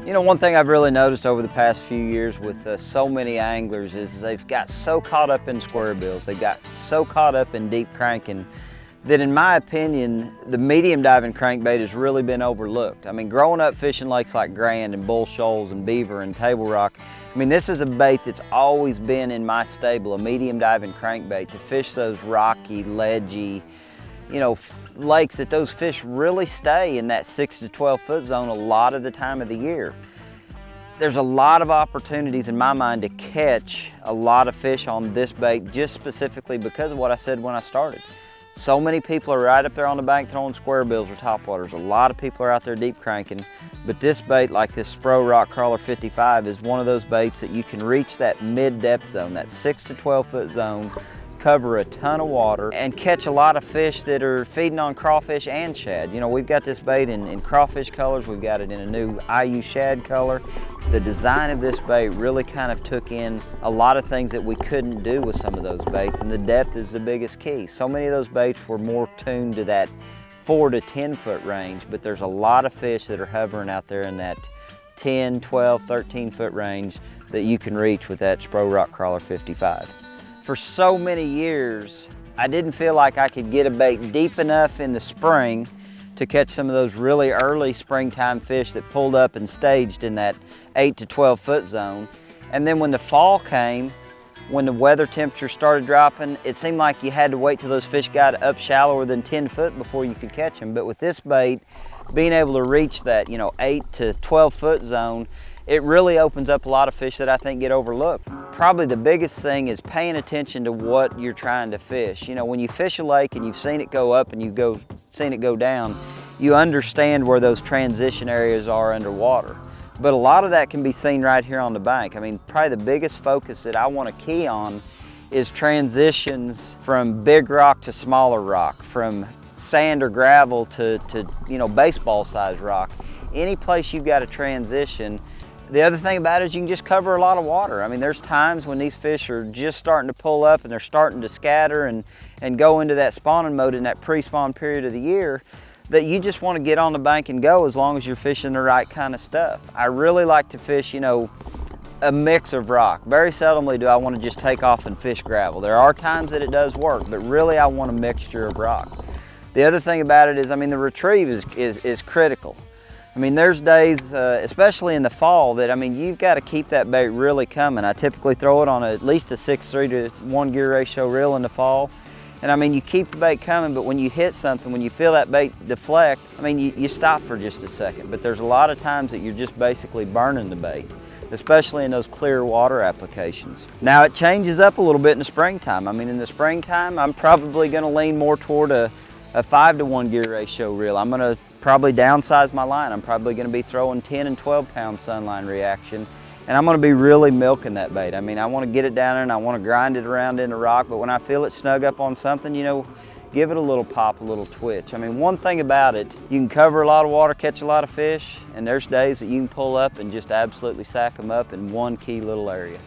You know, one thing I've really noticed over the past few years with so many anglers is they've got so caught up in square bills, they've got so caught up in deep cranking that in my opinion, the medium diving crankbait has really been overlooked. I mean, growing up fishing lakes like Grand and Bull Shoals and Beaver and Table Rock, I mean, this is a bait that's always been in my stable, a medium diving crankbait to fish those rocky, ledgy, you know, lakes that those fish really stay in that 6 to 12 foot zone a lot of the time of the year. There's a lot of opportunities in my mind to catch a lot of fish on this bait just specifically because of what I said when I started. So many people are right up there on the bank throwing square bills or topwaters. A lot of people are out there deep cranking, but this bait, like this SPRO Rock Crawler 55, is one of those baits that you can reach that mid-depth zone, that 6 to 12 foot zone, cover a ton of water, and catch a lot of fish that are feeding on crawfish and shad. You know, we've got this bait in crawfish colors, we've got it in a new IU shad color. The design of this bait really kind of took in a lot of things that we couldn't do with some of those baits, and the depth is the biggest key. So many of those baits were more tuned to that 4 to 10 foot range, but there's a lot of fish that are hovering out there in that 10, 12, 13 foot range that you can reach with that SPRO Rock Crawler 55. For so many years, I didn't feel like I could get a bait deep enough in the spring to catch some of those really early springtime fish that pulled up and staged in that 8 to 12 foot zone. And then when the fall came, when the weather temperature started dropping, it seemed like you had to wait till those fish got up shallower than 10 foot before you could catch them. But with this bait, being able to reach that, you know, 8 to 12 foot zone, it really opens up a lot of fish that I think get overlooked. Probably the biggest thing is paying attention to what you're trying to fish. You know, when you fish a lake and you've seen it go up and you've seen it go down, you understand where those transition areas are underwater. But a lot of that can be seen right here on the bank. I mean, probably the biggest focus that I want to key on is transitions from big rock to smaller rock, from sand or gravel to you know, baseball sized rock. Any place you've got a transition. The other thing about it is you can just cover a lot of water. I mean, there's times when these fish are just starting to pull up and they're starting to scatter and go into that spawning mode in that pre-spawn period of the year that you just want to get on the bank and go as long as you're fishing the right kind of stuff. I really like to fish, you know, a mix of rock. Very seldomly do I want to just take off and fish gravel. There are times that it does work, but really I want a mixture of rock. The other thing about it is, I mean, the retrieve is critical. I mean, there's days, especially in the fall, that, I mean, you've got to keep that bait really coming. I typically throw it on at least a 6:3 to 1 gear ratio reel in the fall. And I mean, you keep the bait coming, but when you hit something, when you feel that bait deflect, I mean, you stop for just a second. But there's a lot of times that you're just basically burning the bait, especially in those clear water applications. Now, it changes up a little bit in the springtime. I mean, in the springtime, I'm probably going to lean more toward a 5 to 1 gear ratio reel. I'm going to probably downsize my line. I'm probably going to be throwing 10 and 12 pound sunline reaction, and I'm going to be really milking that bait. I mean, I want to get it down there and I want to grind it around in the rock, but when I feel it snug up on something, you know, give it a little pop, a little twitch. I mean, one thing about it, you can cover a lot of water, catch a lot of fish, and there's days that you can pull up and just absolutely sack them up in one key little area.